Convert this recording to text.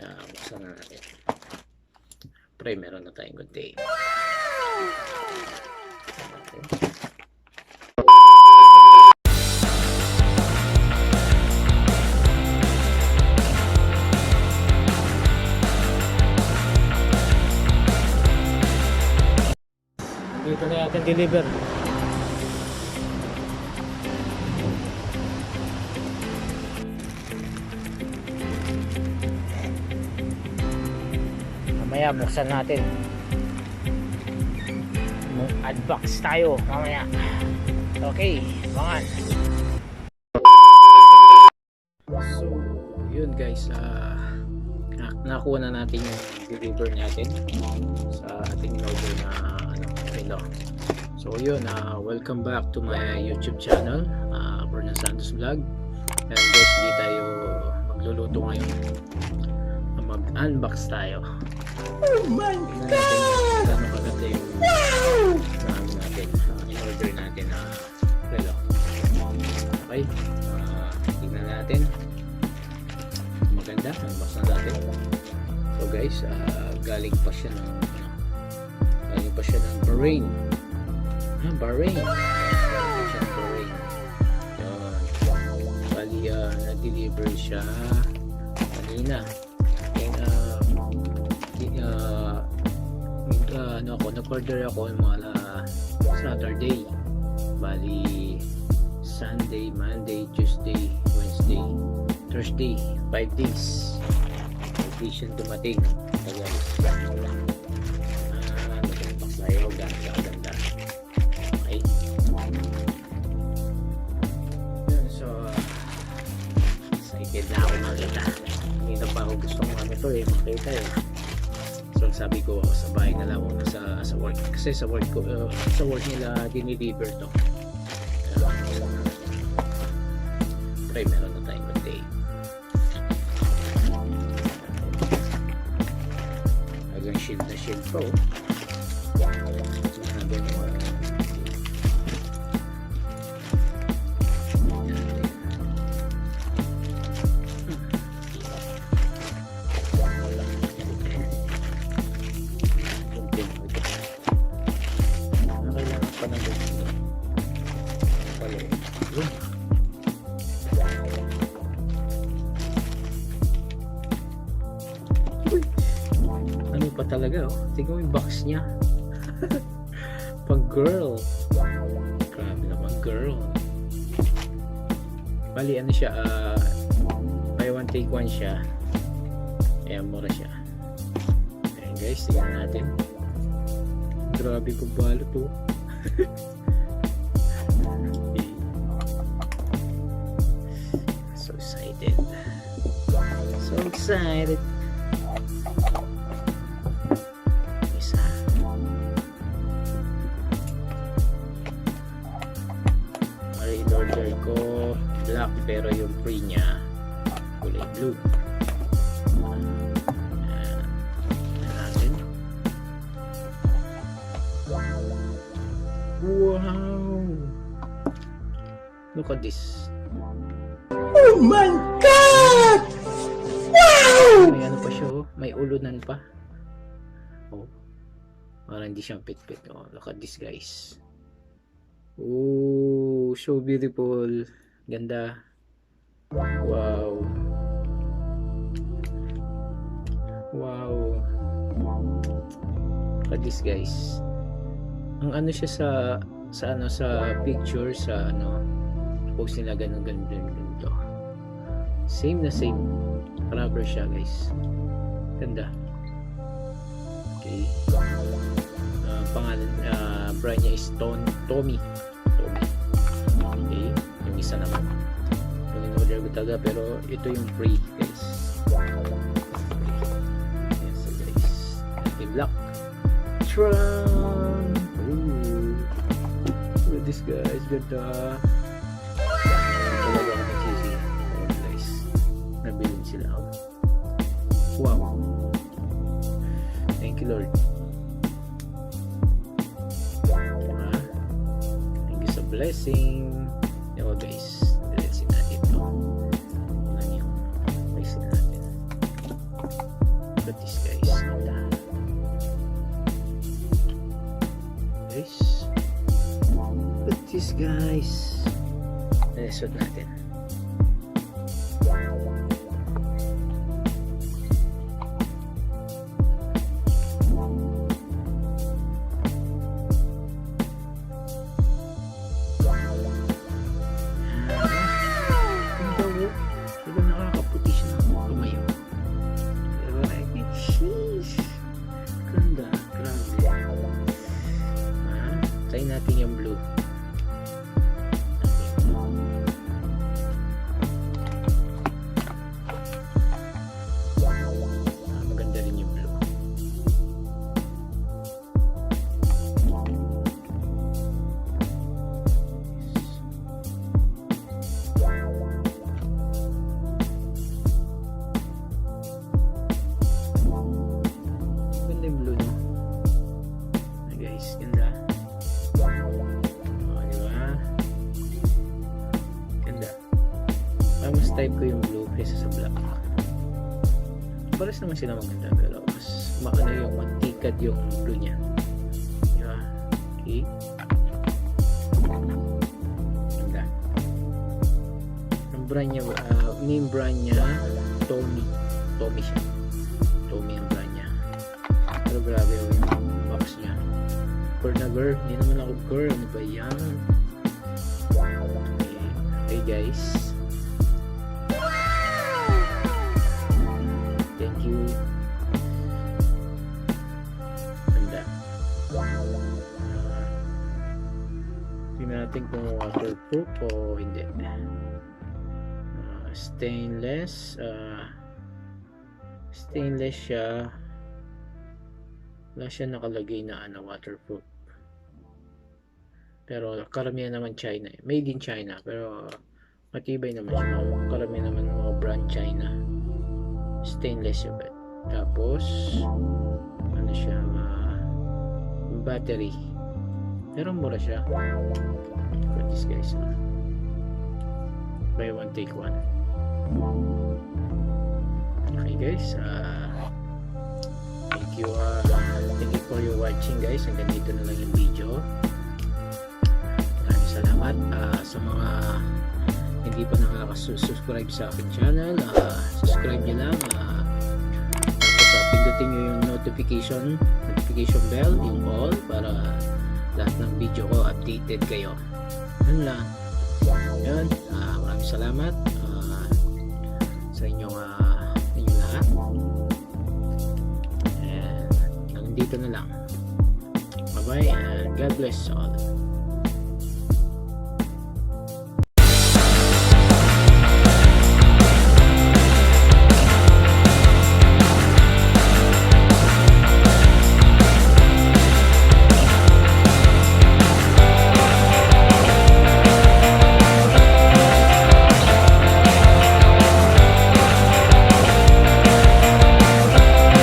Buksan na natin. Pre, meron na tayong good day. Dito na natin deliver. Mamaya buksan natin. Unbox tayo mamaya. Okay, abangan. So, yun guys, nakuha na natin yung deliver natin sa ating order na Hellow. So yun, welcome back to my YouTube channel, fernan santos25. And guys, hindi tayo magluluto ngayon, mag-unbox tayo. Oh my God! Gano'n kaganda yung natin, in-order natin na Hellow. Okay, tignan natin. Maganda, unbox na natin. So guys, galing pa siya ng Bahrain. Bahrain. Galing siya ng Bahrain. Bali, na-deliver siya kanina. Nag-order ako yung mga Saturday. Bali, Sunday, Monday, Tuesday, Wednesday, Thursday, 5 days. Edition dumating. Guys, nag-unbox tayo. Ganda. Okay. So, excited na ako makita. Hindi na pa ako gustong ito makita eh. So sabi ko sa bahay na lang ako sa work, kasi sa work nila dinideliver to. Try, meron na tayong good day. Hanggang shield na shield po. Ano pa talaga, oh. Tingnan mo yung box niya. Pag girl. Grabe naman, girl. Bali, ano siya, buy one take one siya. Kaya mura siya. Ayan guys, tingnan natin. Grabe kung balo to. So excited. So excited. Isa. In-order ko black, pero yung free niya kulay blue. Wow! Look at this. Oh my God! Wow! May ano pa siya, oh. May ulunan pa. Oh. Parang hindi siyang pit-pit. Oh, look at this, guys. Oh, so beautiful. Ganda. Wow. Wow. Look at this, guys. Ang ano siya sa picture, sa post nila ganun to. Same rubber siya, guys. Ganda. Okay. Pangalan, brand niya is Tommy. Okay. Yung isa naman, yung in-order ko talaga, pero ito yung free, guys. Yes, so guys, ito yung black Tron. Look at this, guys. Ganda. Talaga ako nagsisi. Guys, nabilin sila ako. Wow. Thank you, Lord. Thank you sa blessing. Diba, guys, diretsin natin ito. Yan yung blessing natin. at this guys. Ganda. Guys. Look at this guys. Nesot natin. Try natin yung blue. Maganda rin yung blue. Maganda yung blue, no? Guys, ganda. Mas type ko yung blue kaysa sa black. Pares naman sila maganda, pero mas maano yung matikad yung blue niya. Diba? Okay. Ganda. Ang brand niya, name brand niya Tommy. Tommy siya. Tommy ang brand niya. Pero grabe yung box niya. Girl na girl. Hindi naman ako girl. Ano ba yan? Okay. Hey guys. Ganda. Tingnan natin kung waterproof o hindi. Stainless. Stainless siya. Wala siya nakalagay na waterproof. Pero karamihan naman China. Made in China. Pero matibay naman siya. Karamihan naman mga brand China. Stainless siya. Tapos ano siya, battery, pero mura siya. For this guys, buy one take one. Okay guys, thank you for your watching guys. Hanggang dito na lang yung video. Maraming salamat sa mga hindi pa nakaka-subscribe sa aking channel. Subscribe nyo lang. Pindutin nyo yung notification bell, yung all, para lahat ng video ko updated kayo. Yun lang. Yun. Maraming salamat sa inyong lahat. And hanggang dito na lang. Bye bye and God bless all.